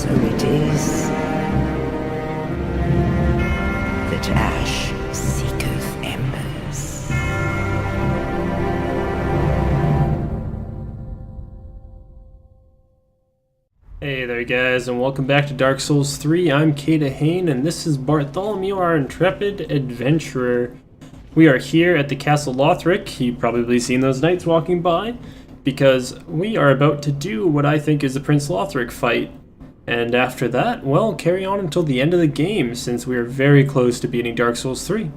So it is that ash seeketh embers. Hey there guys, and welcome back to Dark Souls 3. I'm Kata Hain, and this is Bartholomew, our intrepid adventurer. We are here at the Castle Lothric. You've probably seen those knights walking by, because we are about to do what I think is the Prince Lothric fight. And after that, well, carry on until the end of the game, since we are very close to beating Dark Souls 3.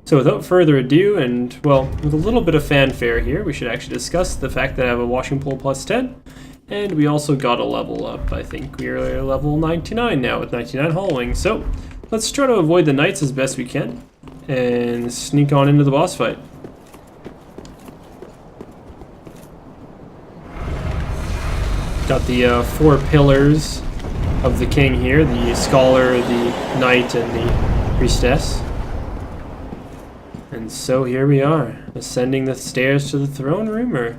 So without further ado, and well, with a little bit of fanfare here, we should actually discuss the fact that I have a washing pole plus 10. And we also got a level up. I think we are level 99 now with 99 hollowing. So let's try to avoid the knights as best we can and sneak on into the boss fight. Got the 4 pillars of the king here, the scholar, the knight, and the priestess. And so here we are, ascending the stairs to the throne room, or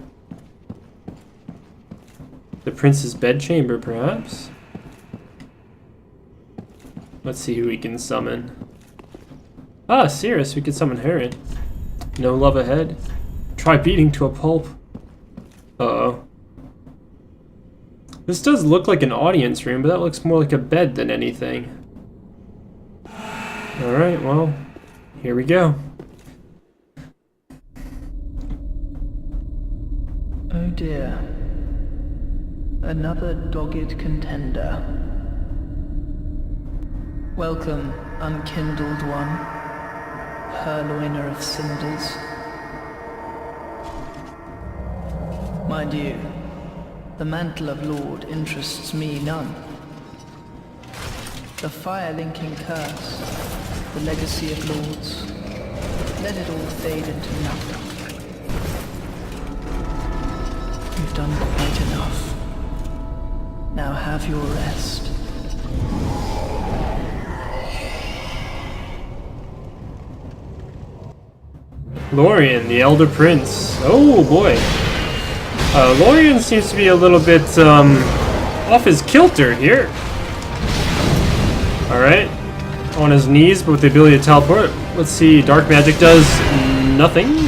the prince's bedchamber, perhaps? Let's see who we can summon. Ah, Cirrus, we can summon her in. No love ahead. Try beating to a pulp. Uh-oh. This does look like an audience room, but that looks more like a bed than anything. Alright, well, here we go. Oh dear. Another dogged contender. Welcome, unkindled one, purloiner of cinders. Mind you, the mantle of Lord interests me none. The fire-linking curse, the legacy of lords, let it all fade into nothing. You've done quite enough. Now have your rest. Lorian, the Elder Prince. Oh boy. Lorian seems to be a little bit off his kilter here. Alright. On his knees, but with the ability to teleport. Let's see, dark magic does nothing.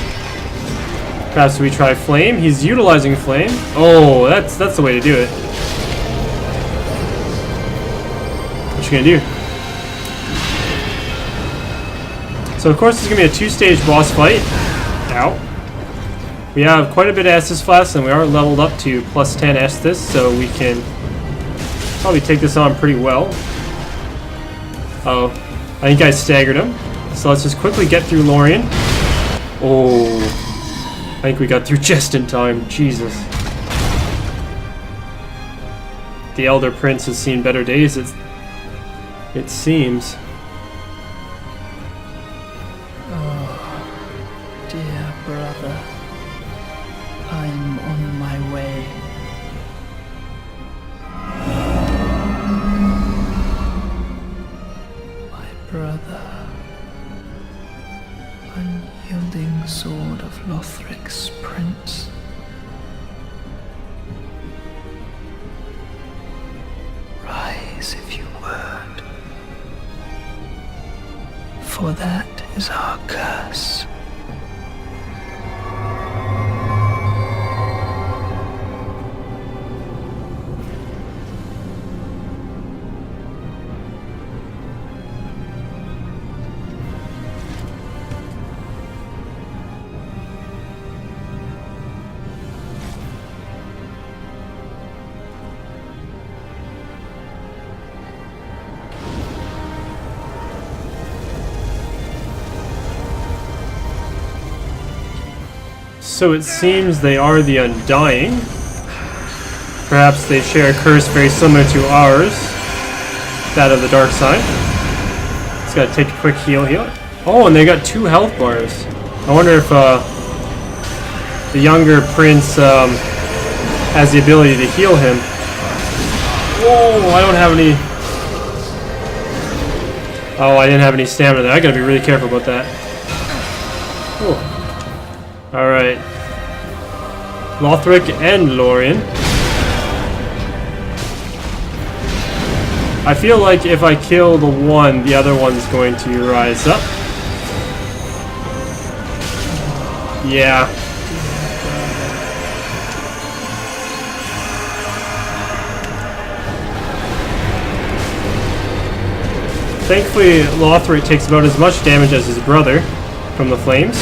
Perhaps we try flame. He's utilizing flame. Oh, that's the way to do it. What you gonna do? So of course it's gonna be a 2-stage boss fight. Ow. We have quite a bit of Estus Flask, and we are leveled up to plus 10 Estus, so we can probably take this on pretty well. Oh, I think I staggered him. So let's just quickly get through Lorian. Oh, I think we got through just in time. Jesus. The Elder Prince has seen better days, it seems. Oh, dear brother. I'm on my way. My brother. Unyielding sword of Lothric's prince. Rise if you would. For that is our curse. So it seems they are the Undying. Perhaps they share a curse very similar to ours. That of the dark side. Just gotta take a quick heal. Oh, and they got 2 health bars. I wonder if the younger prince has the ability to heal him. Whoa, I don't have any... Oh, I didn't have any stamina there. I gotta be really careful about that. Oh. Alright. Lothric and Lorian. I feel like if I kill the one, the other one's going to rise up. Yeah. Thankfully, Lothric takes about as much damage as his brother from the flames.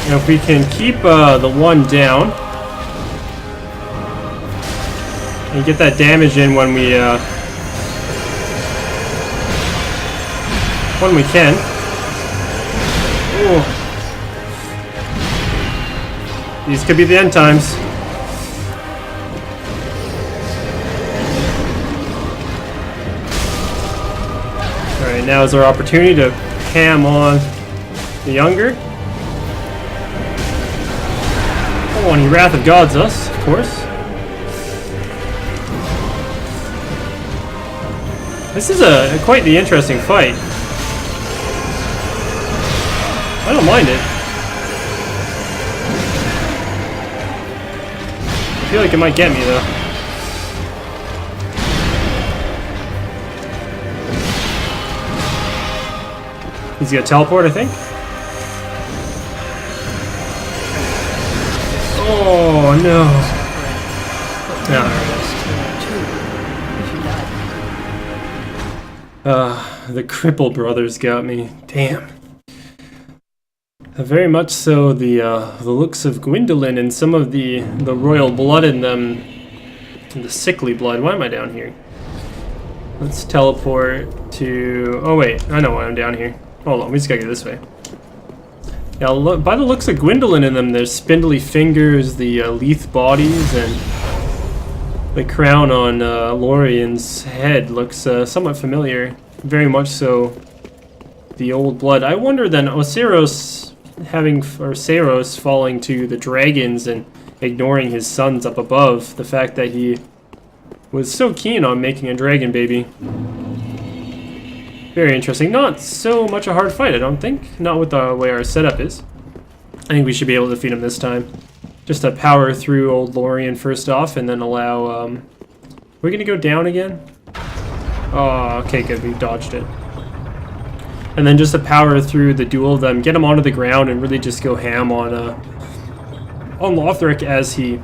And if we can keep the one down and get that damage in when we can. Ooh. These could be the end times. Alright, now is our opportunity to ham on the younger. Oh, and he Wrath of Gods us, of course. This is quite the interesting fight. I don't mind it. I feel like it might get me though. He's gonna teleport, I think. Oh no. The cripple brothers got me. Damn. Very much so. The looks of Gwendolyn and some of the royal blood in them, the sickly blood. Why am I down here? Let's teleport to. Oh wait, I know why I'm down here. Hold on, we just gotta go this way. Yeah, look, by the looks of Gwendolyn in them, there's spindly fingers, the Leith bodies, and the crown on Lorian's head looks somewhat familiar. Very much so. The old blood. I wonder then, Saros falling to the dragons and ignoring his sons up above. The fact that he was so keen on making a dragon baby. Very interesting. Not so much a hard fight, I don't think. Not with the way our setup is. I think we should be able to defeat him this time. Just to power through old Lorian first off, and then allow, we're gonna go down again? Oh, okay, good, we dodged it. And then just to power through the duel of them, get him onto the ground, and really just go ham on Lothric as he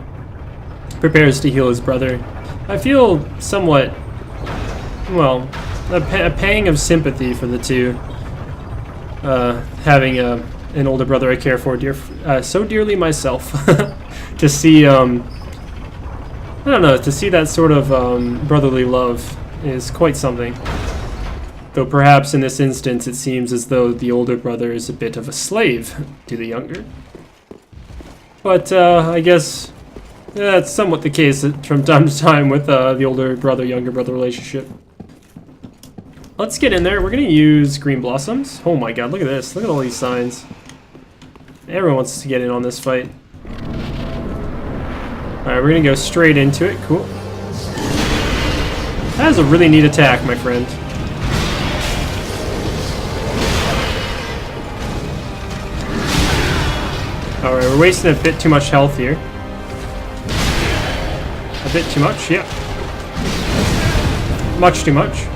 prepares to heal his brother. I feel somewhat, well, a pang of sympathy for the two. Having an older brother I care for so dearly myself. To see, I don't know, to see that sort of brotherly love is quite something. Though perhaps in this instance it seems as though the older brother is a bit of a slave to the younger. But I guess that's somewhat the case from time to time with the older brother-younger brother relationship. Let's get in there. We're going to use green blossoms. Oh my god, look at this. Look at all these signs. Everyone wants to get in on this fight. Alright, we're going to go straight into it. Cool. That is a really neat attack, my friend. Alright, we're wasting a bit too much health here. A bit too much, yeah. Much too much.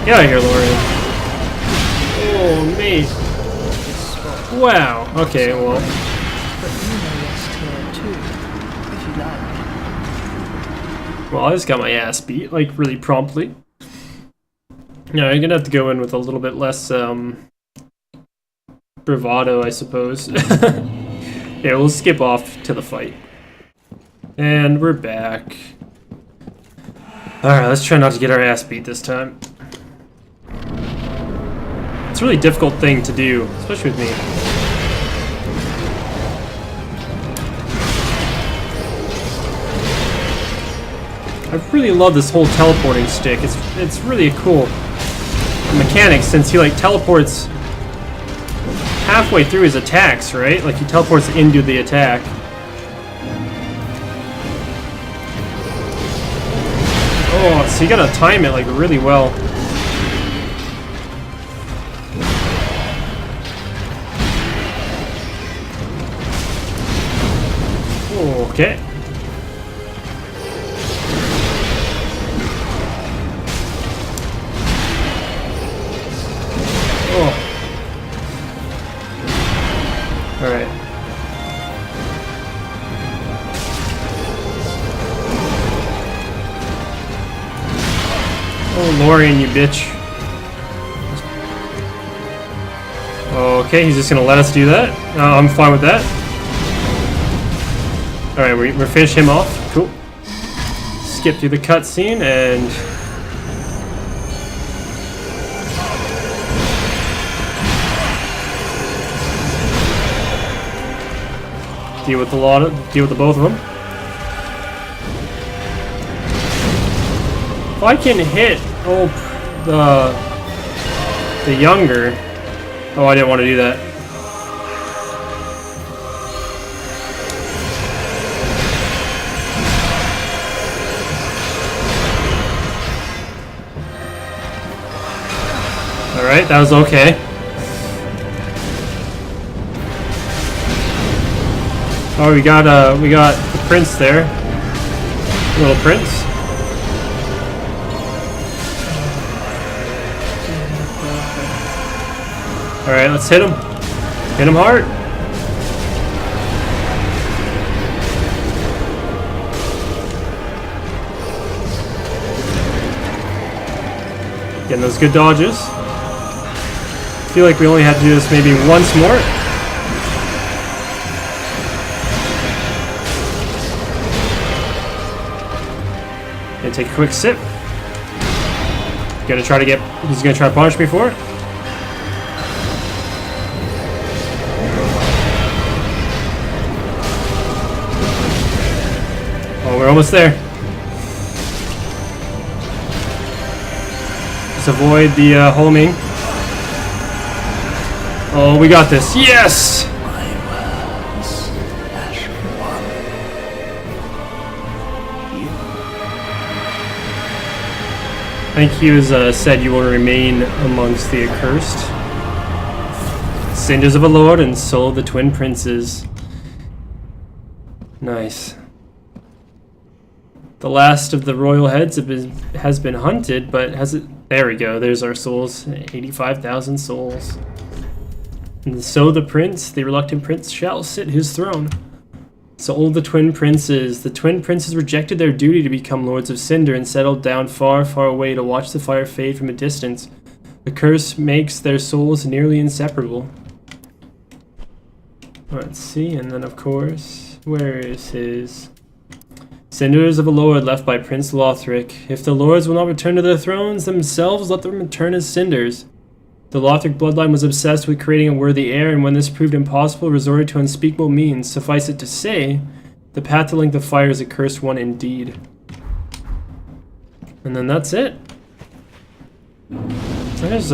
Get out of here, Lorian. Oh, me. Wow. Okay, well. Well, I just got my ass beat, like, really promptly. Yeah, I'm gonna have to go in with a little bit less, bravado, I suppose. Yeah, we'll skip off to the fight. And we're back. Alright, let's try not to get our ass beat this time. It's a really difficult thing to do, especially with me. I really love this whole teleporting stick. It's really a cool mechanic since he like teleports halfway through his attacks, right? Like he teleports into the attack. Oh, so you gotta time it like really well. Okay. Oh, Lorian, you bitch. Okay, he's just gonna let us do that. I'm fine with that. Alright, we're finish him off. Cool. Skip through the cutscene and... deal with the both of them. If I can hit the younger. Oh, I didn't want to do that. All right, that was okay. Oh, we got the prince there, little prince. All right, let's hit him. Hit him hard. Getting those good dodges. I feel like we only had to do this maybe once more. Gonna take a quick sip. He's gonna try to punish me for it. Oh, we're almost there. Just avoid the homing. Oh, we got this. Yes! I think he was said you will remain amongst the accursed. Cinders of a Lord and Soul of the Twin Princes. Nice. The last of the royal heads has been hunted, but has it? There we go. There's our souls. 85,000 souls. And so the prince, the reluctant prince, shall sit his throne. Soul of the Twin Princes. The Twin Princes rejected their duty to become Lords of Cinder and settled down far, far away to watch the fire fade from a distance. The curse makes their souls nearly inseparable. Let's see, and then of course, where is his... Cinders of a Lord left by Prince Lothric. If the lords will not return to their thrones themselves, let them return as cinders. The Lothric bloodline was obsessed with creating a worthy heir, and when this proved impossible, resorted to unspeakable means. Suffice it to say, the path to link the fire is a cursed one indeed. And then that's it. There's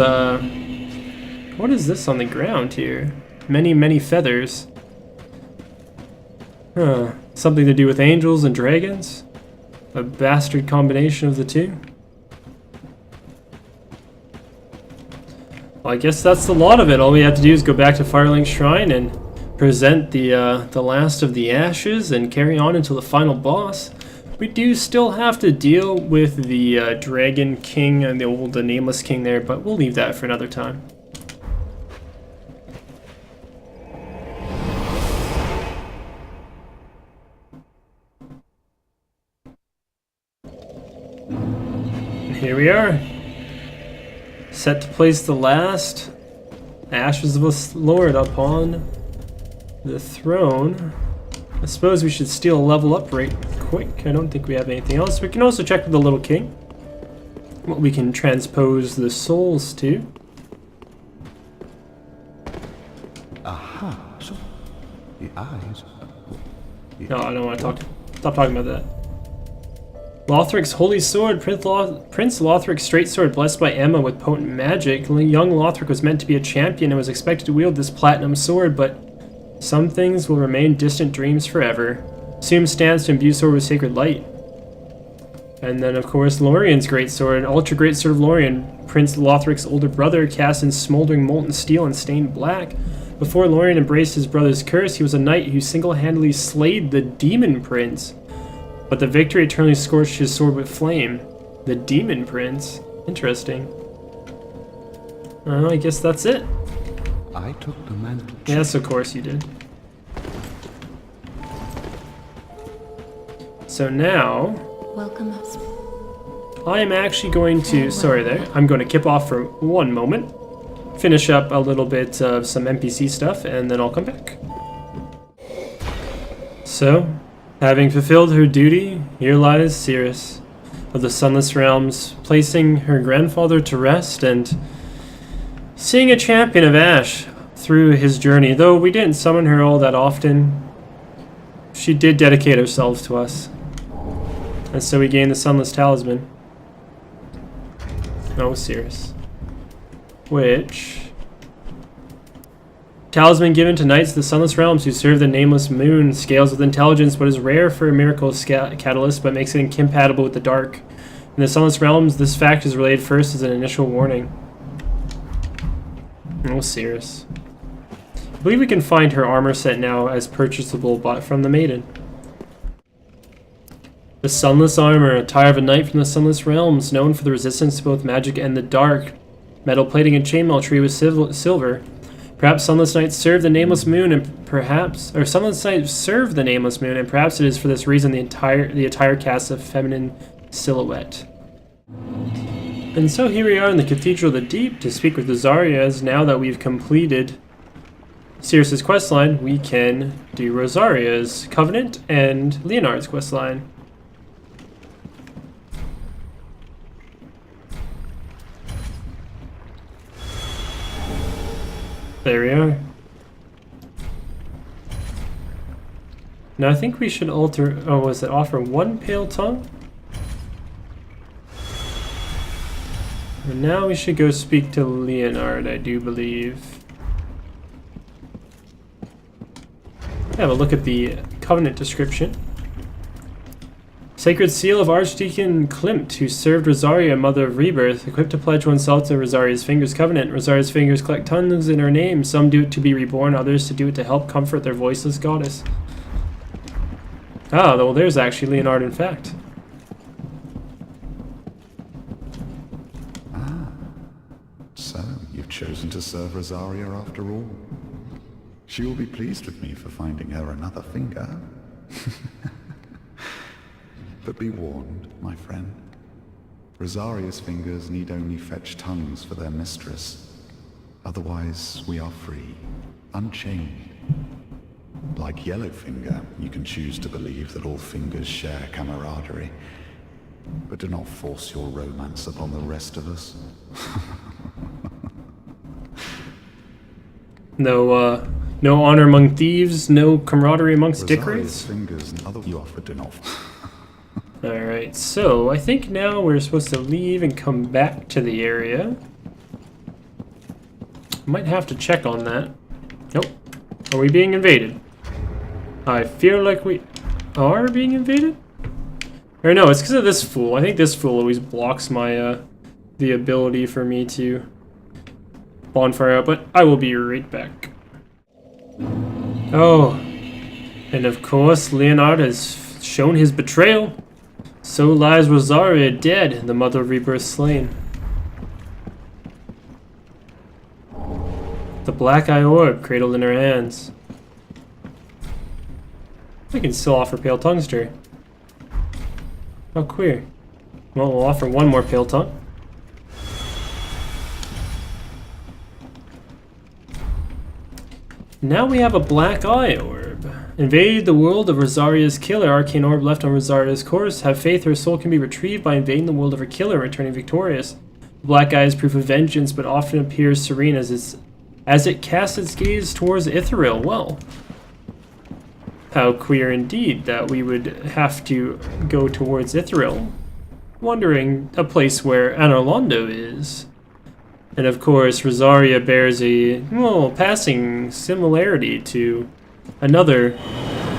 what is this on the ground here? Many, many feathers. Huh. Something to do with angels and dragons? A bastard combination of the two? Well, I guess that's the lot of it. All we have to do is go back to Firelink Shrine and present the last of the ashes and carry on until the final boss. We do still have to deal with the Dragon King and the old Nameless King there, but we'll leave that for another time. Here we are, set to place the last ashes of a lord upon the throne. I suppose we should steal a level up right quick. I don't think we have anything else. We can also check with the little king what we can transpose the souls to. Aha, so the eyes. No, I don't want to talk. Stop talking about that. Lothric's holy sword, Prince Lothric's straight sword, blessed by Emma with potent magic. Young Lothric was meant to be a champion and was expected to wield this platinum sword, but some things will remain distant dreams forever. Assume stands to imbue sword with sacred light. And then, of course, Lorian's great sword, ultra great sword of Lorian, Prince Lothric's older brother, cast in smoldering molten steel and stained black. Before Lorian embraced his brother's curse, he was a knight who single-handedly slayed the demon prince. But the victory eternally scorched his sword with flame. The Demon Prince. Interesting. I guess that's it. I took the mantle. Yes, of course you did. So now... Welcome us. I am actually going to, sorry there, I'm going to kip off for one moment, finish up a little bit of some NPC stuff, and then I'll come back. So, having fulfilled her duty, here lies Cirrus of the Sunless Realms, placing her grandfather to rest and seeing a champion of Ash through his journey. Though we didn't summon her all that often, she did dedicate herself to us. And so we gained the Sunless Talisman. Oh, Cirrus. Which... Talisman given to knights of the Sunless Realms who serve the nameless moon, scales with intelligence, but is rare for a miracle catalyst, but makes it incompatible with the dark. In the Sunless Realms, this fact is relayed first as an initial warning. Oh, Cirrus. I believe we can find her armor set now as purchasable bought from the maiden. The Sunless Armor, attire of a knight from the Sunless Realms, known for the resistance to both magic and the dark. Metal plating and chainmail tree with silver. Perhaps Sunless Knights serve the nameless moon, and perhaps, or Sunless Knights serve the nameless moon, and perhaps it is for this reason the attire casts a feminine silhouette. And so here we are in the Cathedral of the Deep to speak with Rosaria, as now that we've completed Cirrus's questline, we can do Rosaria's Covenant and Leonard's questline. There we are. Now I think we should alter... Oh, was it offer one pale tongue? And now we should go speak to Leonard, I do believe. Have a look at the Covenant description. Sacred Seal of Archdeacon Klimt, who served Rosaria, Mother of Rebirth, equipped to pledge oneself to Rosaria's Fingers Covenant. Rosaria's fingers collect tongues in her name. Some do it to be reborn, others to do it to help comfort their voiceless goddess. Ah, well, there's actually Leonard, in fact. So, you've chosen to serve Rosaria after all. She will be pleased with me for finding her another finger. But be warned, my friend. Rosaria's fingers need only fetch tongues for their mistress. Otherwise, we are free, unchained. Like Yellowfinger, you can choose to believe that all fingers share camaraderie. But do not force your romance upon the rest of us. No honor among thieves, no camaraderie amongst Rosaria's dickwraiths? fingers and other you offer do not. Alright, so I think now we're supposed to leave and come back to the area. Might have to check on that. Nope. Are we being invaded? I feel like we are being invaded? Or no, it's because of this fool. I think this fool always blocks my, the ability for me to bonfire out, but I will be right back. Oh, and of course Leonard has shown his betrayal. So lies Rosaria dead, the Mother of Rebirth slain. The black eye orb cradled in her hands. We can still offer pale tongues to her. How queer. Well, we'll offer one more pale tongue. Now we have a black eye orb. Invade the world of Rosaria's killer. Arcane orb left on Rosaria's course. Have faith her soul can be retrieved by invading the world of her killer and returning victorious. The black eye is proof of vengeance, but often appears serene as it casts its gaze towards Ithariel. Well, how queer indeed that we would have to go towards Ithariel, wondering a place where Anorlando is. And of course, Rosaria bears a, well, passing similarity to another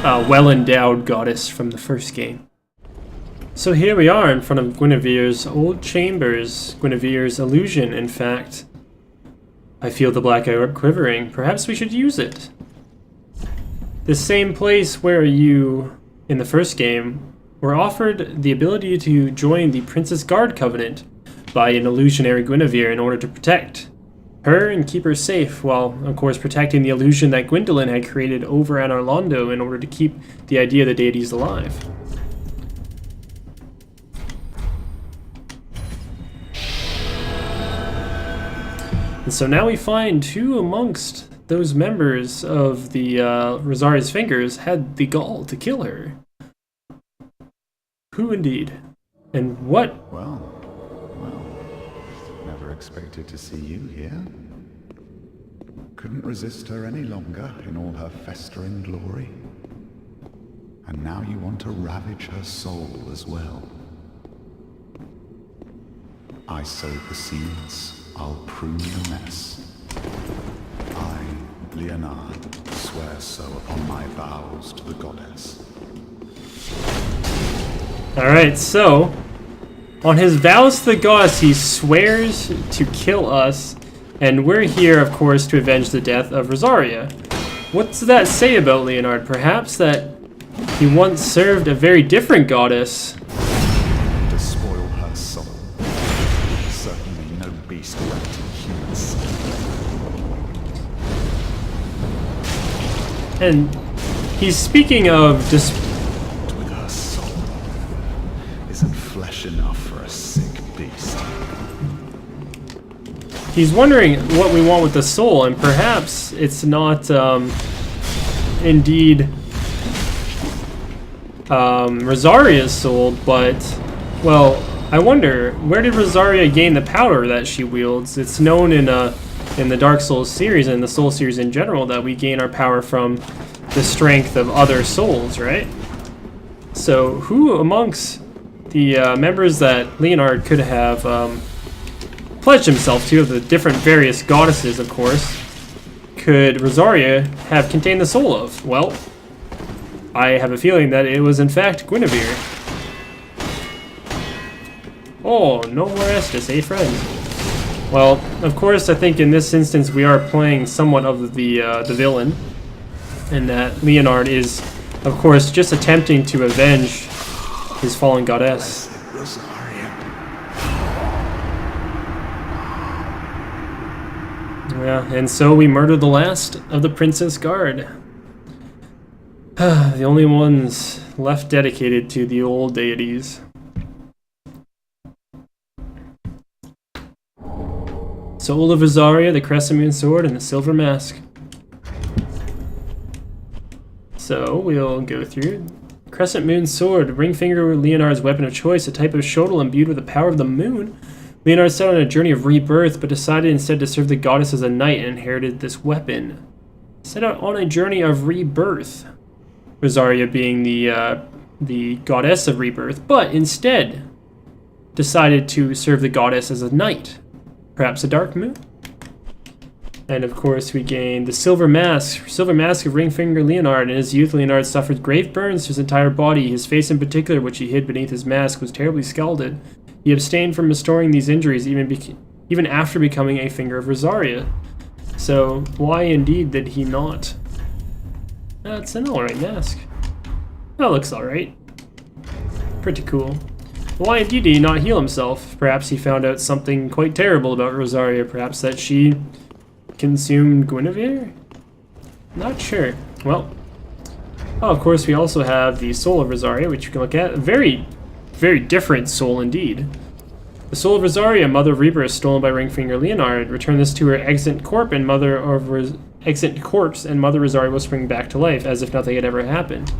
well-endowed goddess from the first game. So here we are in front of Guinevere's old chambers, Guinevere's illusion, in fact. I feel the black eye orb quivering. Perhaps we should use it. The same place where you, in the first game, were offered the ability to join the Princess Guard Covenant by an illusionary Guinevere in order to protect her and keep her safe, while, of course, protecting the illusion that Gwendolyn had created over Anorlando in order to keep the idea of the deities alive. And so now we find who amongst those members of the Rosaria's Fingers had the gall to kill her. Who indeed? And what? Well, never expected to see you here. Couldn't resist her any longer in all her festering glory. And now you want to ravage her soul as well. I sowed the seeds, I'll prune the mess. I, Leonard, swear so upon my vows to the goddess. Alright, so on his vows to the goddess, he swears to kill us, and we're here, of course, to avenge the death of Rosaria. What does that say about Leonard? Perhaps that he once served a very different goddess. To spoil her soul. Certainly no beast wrapped in human skin. And he's speaking of With her soul. Isn't flesh enough for a sick beast? he's wondering what we want with the soul, and perhaps it's not indeed Rosaria's soul, but, well, I wonder, where did Rosaria gain the power that she wields? It's known in the Dark Souls series and the Soul series in general that we gain our power from the strength of other souls, right? So who amongst the members that Leonard could have pledged himself to, of the different various goddesses, of course, could Rosaria have contained the soul of? Well, I have a feeling that it was in fact Guinevere. Oh, no more Estus, eh, friend? Well, of course, I think in this instance we are playing somewhat of the villain, and that Leonard is, of course, just attempting to avenge his fallen goddess. Yeah, and so we murder the last of the Princess Guard. The only ones left dedicated to the old deities. Soul of Rosaria, the Crescent Moon Sword, and the Silver Mask. So we'll go through. Crescent Moon Sword, ring finger Leonard's weapon of choice, a type of shotel imbued with the power of the moon. Leonard set on a journey of rebirth, but decided instead to serve the goddess as a knight and inherited this weapon. Set out on a journey of rebirth. Rosaria being the goddess of rebirth, but instead decided to serve the goddess as a knight. Perhaps a dark moon? And of course we gain the Silver Mask. Silver Mask of Ringfinger Leonard. In his youth, Leonard suffered grave burns to his entire body. His face in particular, which he hid beneath his mask, was terribly scalded. He abstained from restoring these injuries even after becoming a Finger of Rosaria. So why indeed did he not? That's an alright mask. That looks alright. Pretty cool. Why indeed did he not heal himself? Perhaps he found out something quite terrible about Rosaria. Perhaps that she consumed Guinevere? Not sure. Well, of course we also have the Soul of Rosaria, which you can look at. A very, very different soul indeed. The Soul of Rosaria, Mother of Rebirth, stolen by Ringfinger Leonard. Return this to her extant corpse, and Mother Rosaria will spring back to life, as if nothing had ever happened.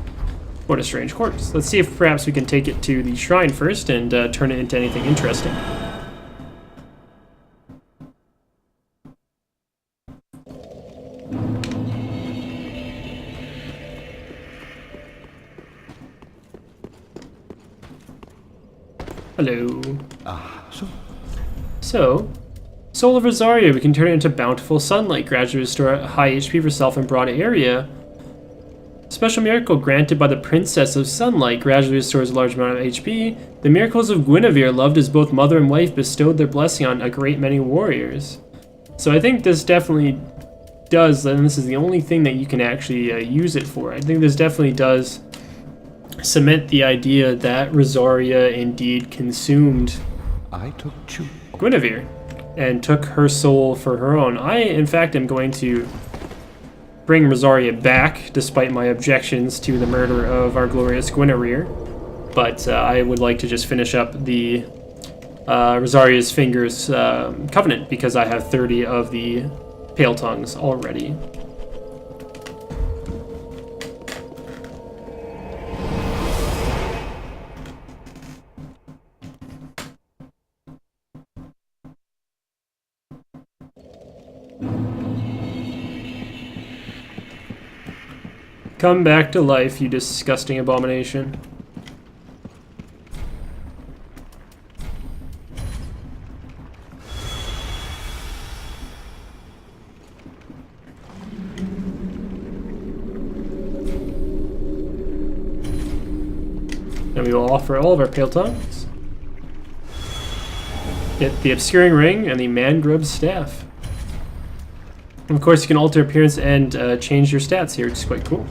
What a strange corpse. Let's see if perhaps we can take it to the shrine first and turn it into anything interesting. Hello. So, Soul of Rosaria, we can turn it into bountiful sunlight, gradually restore high HP for self and broad area. Special miracle granted by the Princess of Sunlight gradually restores a large amount of HP. The miracles of Guinevere, loved as both mother and wife, bestowed their blessing on a great many warriors. So I think this definitely does, and this is the only thing that you can actually use it for. I think this definitely does cement the idea that Rosaria indeed consumed Guinevere and took her soul for her own. I, in fact, am going to bring Rosaria back, despite my objections to the murder of our glorious Guinevere. But I would like to just finish up the Rosaria's Fingers covenant, because I have 30 of the Pale Tongues already. Come back to life, you disgusting abomination. And we will offer all of our Pale Tongues. Get the Obscuring Ring and the Mangrove Staff. And of course, you can alter appearance and change your stats here, which is quite cool.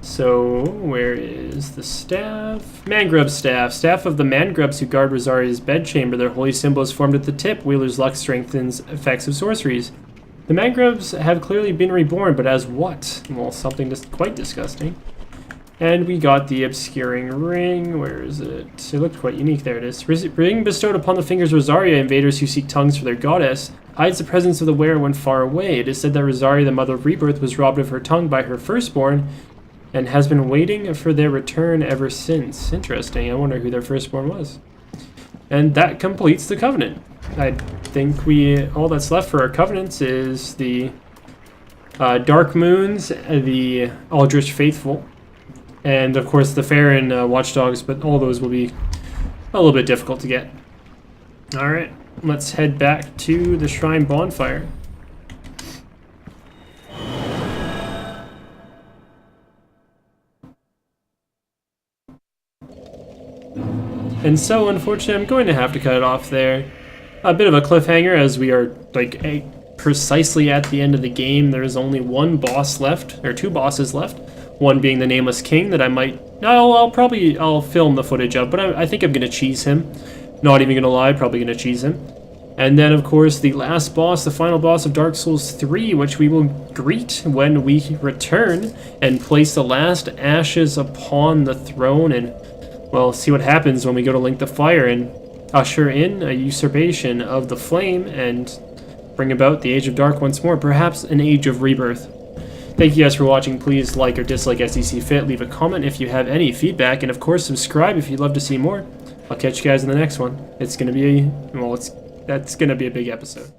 So, where is the staff? Mangrove Staff. Staff of the Mangrubs who guard Rosaria's bedchamber. Their holy symbol is formed at the tip. Wielders' luck strengthens effects of sorceries. The Mangrubs have clearly been reborn, but as what? Well, something just quite disgusting. And we got the Obscuring Ring. Where is it? It looked quite unique. There it is. Ring bestowed upon the fingers Rosaria. Invaders who seek tongues for their goddess. Hides the presence of the wearer when far away. It is said that Rosaria, the mother of rebirth, was robbed of her tongue by her firstborn and has been waiting for their return ever since. Interesting. I wonder who their firstborn was. And that completes the covenant. I think all that's left for our covenants is the Dark Moons, the Aldrich Faithful, and of course the Farron Watchdogs, but all those will be a little bit difficult to get. Alright, let's head back to the Shrine Bonfire. And so, unfortunately, I'm going to have to cut it off there. A bit of a cliffhanger, as we are, like, precisely at the end of the game. There's only one boss left, or two bosses left. One being the Nameless King that I might... I'll film the footage of, but I think I'm going to cheese him. Not even going to lie, probably going to cheese him. And then, of course, the last boss, the final boss of Dark Souls 3, which we will greet when we return and place the last ashes upon the throne and... well, see what happens when we go to link the fire and usher in a usurpation of the flame and bring about the Age of Dark once more, perhaps an Age of Rebirth. Thank you guys for watching. Please like or dislike as you see fit. Leave a comment if you have any feedback, and of course subscribe if you'd love to see more. I'll catch you guys in the next one. It's gonna be that's gonna be a big episode.